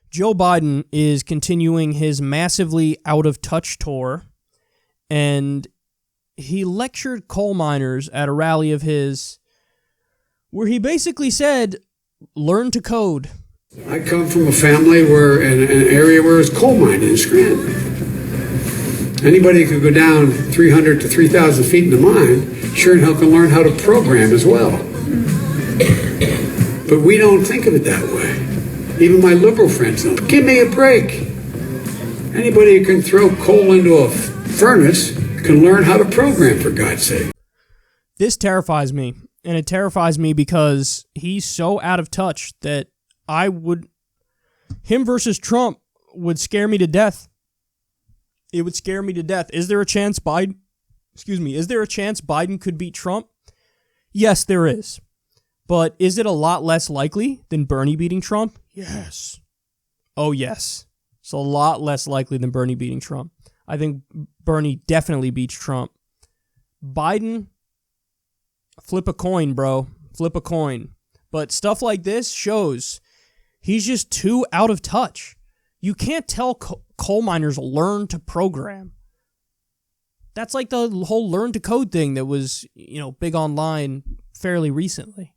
Joe Biden is continuing his massively out-of-touch tour, and he lectured coal miners at a rally of his where he basically said, learn to code. I come from a family where, in an area where it's coal mining in Scranton. Anybody could go down 300 to 3,000 feet in the mine, sure and hell can learn how to program as well. But we don't think of it that way. Even my liberal friends don't. Give me a break. Anybody who can throw coal into a furnace can learn how to program, for God's sake. This terrifies me, and it terrifies me because he's so out of touch that him versus Trump would scare me to death. It would scare me to death. Is there a chance Biden could beat Trump? Yes, there is. But is it a lot less likely than Bernie beating Trump? Yes. Oh, yes. It's a lot less likely than Bernie beating Trump. I think Bernie definitely beats Trump. Biden, flip a coin, bro. Flip a coin. But stuff like this shows he's just too out of touch. You can't tell coal miners learn to program. That's like the whole learn to code thing that was, big online fairly recently.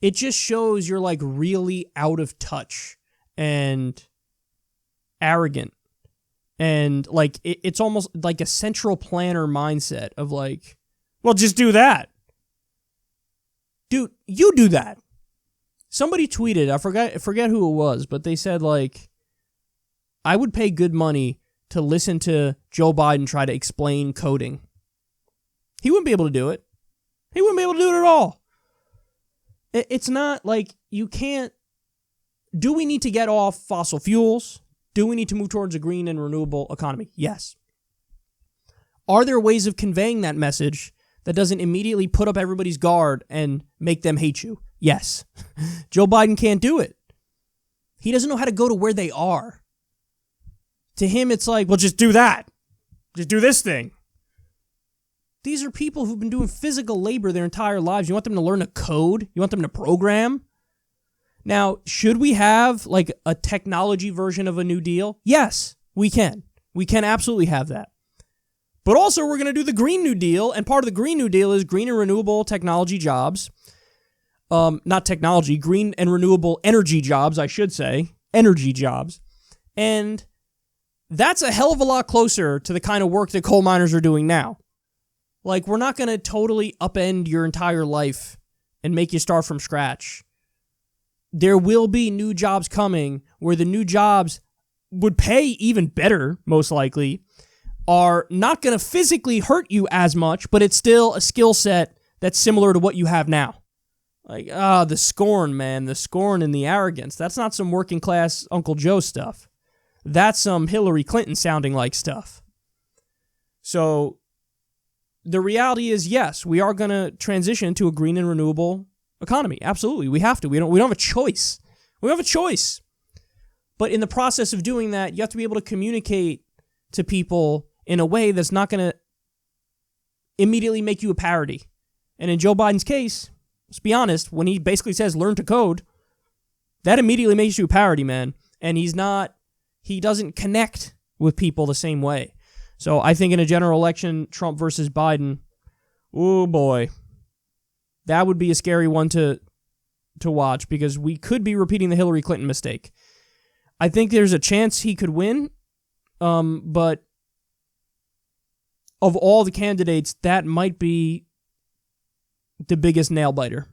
It just shows you're like really out of touch and arrogant. And like it's almost like a central planner mindset of like, well, just do that. Dude, you do that. Somebody tweeted, I forget who it was, but they said like, I would pay good money to listen to Joe Biden try to explain coding. He wouldn't be able to do it. He wouldn't be able to do it at all. It's not like you can't. Do we need to get off fossil fuels? Do we need to move towards a green and renewable economy? Yes. Are there ways of conveying that message that doesn't immediately put up everybody's guard and make them hate you? Yes. Joe Biden can't do it. He doesn't know how to go to where they are. To him, it's like, well, just do that. Just do this thing. These are people who've been doing physical labor their entire lives. You want them to learn to code? You want them to program? Now, should we have like a technology version of a New Deal? Yes, we can. We can absolutely have that. But also, we're going to do the Green New Deal, and part of the Green New Deal is green and renewable technology jobs. Not technology, green and renewable energy jobs, I should say. Energy jobs. And that's a hell of a lot closer to the kind of work that coal miners are doing now. Like, we're not going to totally upend your entire life and make you start from scratch. There will be new jobs coming where the new jobs would pay even better, most likely, are not going to physically hurt you as much, but it's still a skill set that's similar to what you have now. Like, the scorn, man, the scorn and the arrogance. That's not some working class Uncle Joe stuff. That's some Hillary Clinton sounding like stuff. So the reality is, yes, we are going to transition to a green and renewable economy. Absolutely. We have to. We don't have a choice. We don't have a choice. But in the process of doing that, you have to be able to communicate to people in a way that's not going to immediately make you a parody. And in Joe Biden's case, let's be honest, when he basically says learn to code, that immediately makes you a parody, man. And he doesn't connect with people the same way. So I think in a general election, Trump versus Biden, oh boy, that would be a scary one to watch because we could be repeating the Hillary Clinton mistake. I think there's a chance he could win, but of all the candidates, that might be the biggest nail biter.